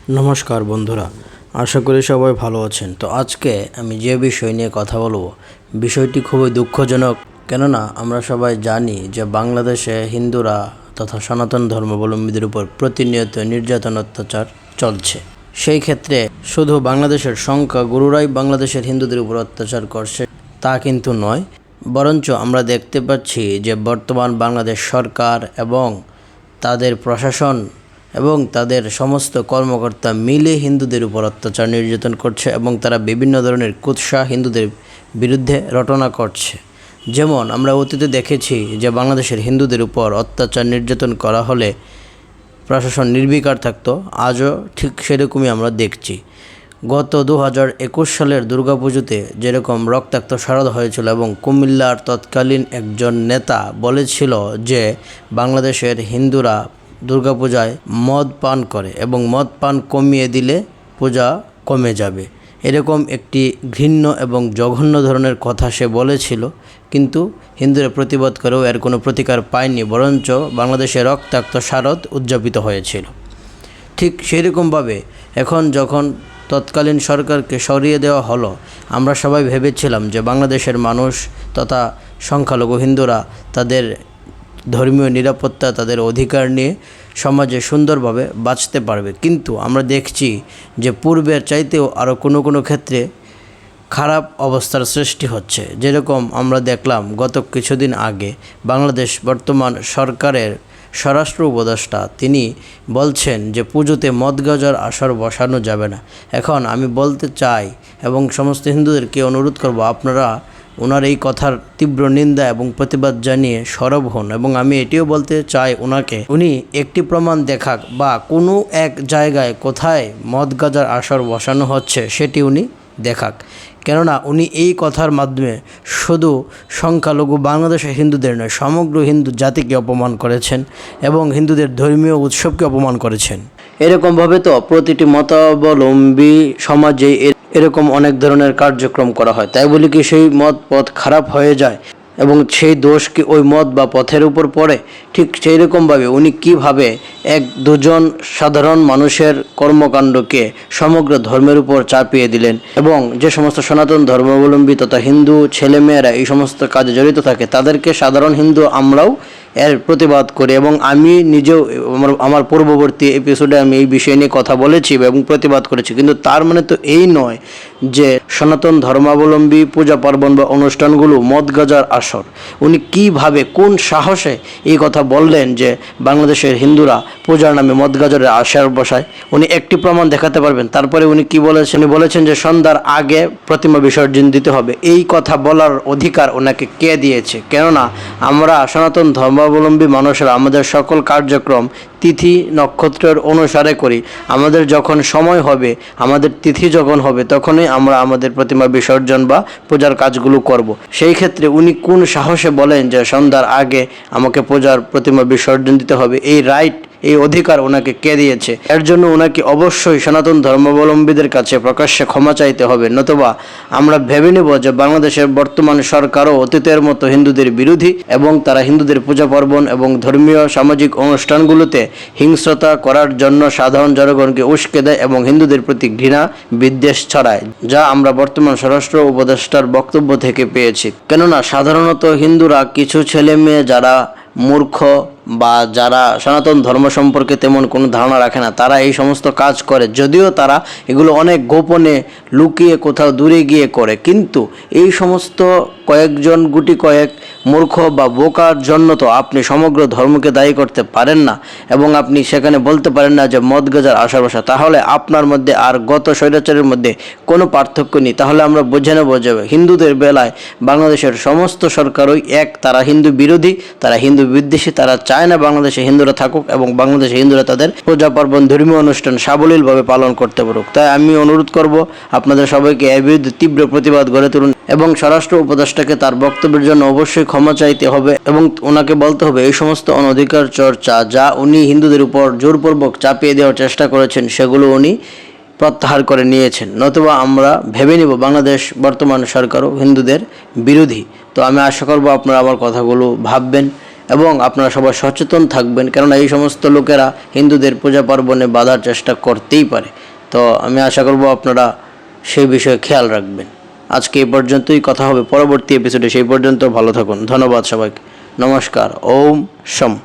নমস্কার বন্ধুরা, আশা করি সবাই ভালো আছেন। তো আজকে আমি যে বিষয় নিয়ে কথা বলবো, বিষয়টি খুবই দুঃখজনক। কেননা আমরা সবাই জানি যে বাংলাদেশে হিন্দুরা তথা সনাতন ধর্মাবলম্বীদের উপর প্রতিনিয়ত নির্যাতন অত্যাচার চলছে। সেই ক্ষেত্রে শুধু বাংলাদেশের সংখ্যাগুরুরাই বাংলাদেশের হিন্দুদের উপর অত্যাচার করছে তা কিন্তু নয়, বরঞ্চ আমরা দেখতে পাচ্ছি যে বর্তমান বাংলাদেশ সরকার এবং তাদের প্রশাসন এবং তাদের সমস্ত কর্মকর্তা মিলে হিন্দুদের উপর অত্যাচার নির্যাতন করছে এবং তারা বিভিন্ন ধরনের কুৎসা হিন্দুদের বিরুদ্ধে রটনা করছে। যেমন আমরা অতীতে দেখেছি যে বাংলাদেশের হিন্দুদের উপর অত্যাচার নির্যাতন করা হলে প্রশাসন নির্বিকার থাকতো, আজও ঠিক সেরকমই আমরা দেখছি। গত 2021 সালের দুর্গাপুজোতে যেরকম রক্তাক্ত শারদ হয়েছিল এবং কুমিল্লার তৎকালীন একজন নেতা বলেছিল যে বাংলাদেশের হিন্দুরা দুর্গাপূজায় মদ পান করে এবং মদ পান কমিয়ে দিলে পূজা কমে যাবে, এরকম একটি ঘৃণ্য এবং জঘন্য ধরনের কথা সে বলেছিল। কিন্তু হিন্দুরা প্রতিবাদ করেও এর কোনো প্রতিকার পায়নি, বরঞ্চ বাংলাদেশে রক্তাক্ত শারদ উদযাপিত হয়েছিল। ঠিক সেরকমভাবে এখন যখন তৎকালীন সরকারকে সরিয়ে দেওয়া হলো, আমরা সবাই ভেবেছিলাম যে বাংলাদেশের মানুষ তথা সংখ্যালঘু হিন্দুরা তাদের ধর্মীয় নিরাপত্তা, তাদের অধিকার নিয়ে সমাজে সুন্দরভাবে বাঁচতে পারবে। কিন্তু আমরা দেখছি যে পূর্বের চাইতেও আরও কোনো ক্ষেত্রে খারাপ অবস্থার সৃষ্টি হচ্ছে। যেরকম আমরা দেখলাম গত কিছুদিন আগে বাংলাদেশ বর্তমান সরকারের স্বরাষ্ট্র উপদেষ্টা তিনি বলছেন যে পুজোতে মদ গাঁজার আসর বসানো যাবে না। এখন আমি বলতে চাই এবং সমস্ত হিন্দুদেরকে অনুরোধ করব, আপনারা ওনার এই কথার তীব্র নিন্দা এবং প্রতিবাদ জানিয়ে সরব হন। এবং আমি এটিও বলতে চাই ওনাকে, উনি একটি প্রমাণ দেখাক বা কোনো এক জায়গায় কোথায় মদ গাঁজার আসর বসানো হচ্ছে সেটি উনি দেখাক। কেননা উনি এই কথার মাধ্যমে শুধু সংখ্যালঘু বাংলাদেশের হিন্দুদের নয়, সমগ্র হিন্দু জাতিকে অপমান করেছেন এবং হিন্দুদের ধর্মীয় উৎসবকে অপমান করেছেন। এরকমভাবে তো প্রতিটি মতাবলম্বী সমাজে এরকম অনেক ধরনের কার্যক্রম করা হয়, তাই বলি কি সেই মত পথ খারাপ হয়ে যায় এবং সেই দোষ কি ওই মত বা পথের উপর পড়ে? ঠিক সেই রকমভাবে উনি কীভাবে এক দুজন সাধারণ মানুষের কর্মকাণ্ডকে সমগ্র ধর্মের উপর চাপিয়ে দিলেন এবং যে সমস্ত সনাতন ধর্মাবলম্বী তথা হিন্দু ছেলেমেয়েরা এই সমস্ত কাজে জড়িত থাকে তাদেরকে সাধারণ হিন্দু আমরাও এর প্রতিবাদ করি। এবং আমি নিজেও আমার পূর্ববর্তী এপিসোডে আমি এই বিষয় নিয়ে কথা বলেছি এবং প্রতিবাদ করেছি। কিন্তু তার মানে তো এই নয় যে সনাতন ধর্মাবলম্বী পূজা পার্বণ বা অনুষ্ঠানগুলো মদ গাঁজার আসর। উনি কিভাবে কোন সাহসে এই কথা বললেন যে বাংলাদেশের হিন্দুরা পূজার নামে মদ গাঁজারের আসর বসায়? উনি একটি প্রমাণ দেখাতে পারবেন? তারপরে উনি কি বলেছেন? উনি বলেছেন যে সন্ধ্যার আগে প্রতিমা বিসর্জন দিতে হবে। এই কথা বলার অধিকার ওনাকে কে দিয়েছে? কেননা আমরা সনাতন ধর্মাবলম্বী মানুষরা আমাদের সকল কার্যক্রম তিথি নক্ষত্রের অনুসারে করি। আমাদের যখন সময় হবে, আমাদের তিথি যখন হবে, তখনই আমরা আমাদের প্রতিমা বিসর্জন বা পূজার কাজগুলো করব। সেই ক্ষেত্রে উনি কোন সাহসে বলেন যে সন্ধ্যার আগে আমাকে পূজার প্রতিমা বিসর্জন দিতে হবে? এই রাইট, এই অধিকার ওনাকে কে দিয়েছে? এর জন্য ওনাকে অবশ্যই সনাতন ধর্মাবলম্বীদের কাছে প্রকাশ্যে ক্ষমা চাইতে হবে, নতুবা আমরা ভেবে নেব যে বাংলাদেশের বর্তমান সরকারও অতীতের মতো হিন্দুদের বিরোধী এবং তারা হিন্দুদের পূজা পার্বণ এবং ধর্মীয় সামাজিক অনুষ্ঠানগুলোতে হিংস্রতা করার জন্য সাধারণ জনগণকে উস্কে দেয় এবং হিন্দুদের প্রতি ঘৃণা বিদ্বেষ ছড়ায়, যা আমরা বর্তমান স্বরাষ্ট্র উপদেষ্টার বক্তব্য থেকে পেয়েছি। কেননা সাধারণত হিন্দুরা কিছু ছেলে মেয়ে যারা মূর্খ বা যারা সনাতন ধর্ম সম্পর্কে তেমন কোনো ধারণা রাখে না, তারা এই সমস্ত কাজ করে, যদিও তারা এগুলো অনেক গোপনে লুকিয়ে কোথাও দূরে গিয়ে করে। কিন্তু এই সমস্ত কয়েকজন গুটি কয়েক মূর্খ বা বোকার জন্য তো আপনি সমগ্র ধর্মকে দায়ী করতে পারেন না এবং আপনি সেখানে বলতে পারেন না যে মদ গাঁজার আসর বসা। তাহলে আপনার মধ্যে আর গত স্বৈরাচারের মধ্যে কোনো পার্থক্য নেই। তাহলে আমরা বুঝে নেব যে হিন্দুদের বেলায় বাংলাদেশের সমস্ত সরকারই এক, তারা হিন্দু বিরোধী, তারা হিন্দু বিদ্বেষী, তারা চায় না বাংলাদেশে হিন্দুরা থাকুক এবং বাংলাদেশে হিন্দুরা তাদের পূজা পার্বণ ধর্মীয় অনুষ্ঠান সাবলীলভাবে পালন করতে পারুক। তাই আমি অনুরোধ করব আপনাদের সবাইকে এর বিরুদ্ধে তীব্র প্রতিবাদ গড়ে তুলুন এবং স্বরাষ্ট্র উপদেষ্টাকে তার বক্তব্যের জন্য অবশ্যই ক্ষমা চাইতে হবে এবং ওনাকে বলতে হবে এই সমস্ত অনধিকার চর্চা যা উনি হিন্দুদের উপর জোরপূর্বক চাপিয়ে দেওয়ার চেষ্টা করেছেন সেগুলো উনি প্রত্যাহার করে নিয়েছেন, নতুবা আমরা ভেবে নিব বাংলাদেশ বর্তমান সরকারও হিন্দুদের বিরোধী। তো আমি আশা করব আপনারা আমার কথাগুলো ভাববেন এবং আপনারা সবাই সচেতন থাকবেন, কেননা এই সমস্ত লোকেরা হিন্দুদের পূজা পার্বণে বাধার চেষ্টা করতেই পারে। তো আমি আশা করব আপনারা সেই বিষয়ে খেয়াল রাখবেন। আজকে এই পর্যন্তই, কথা হবে পরবর্তী এপিসোডে। সেই পর্যন্ত ভালো থাকুন। ধন্যবাদ সবাইকে। নমস্কার। ওম শম।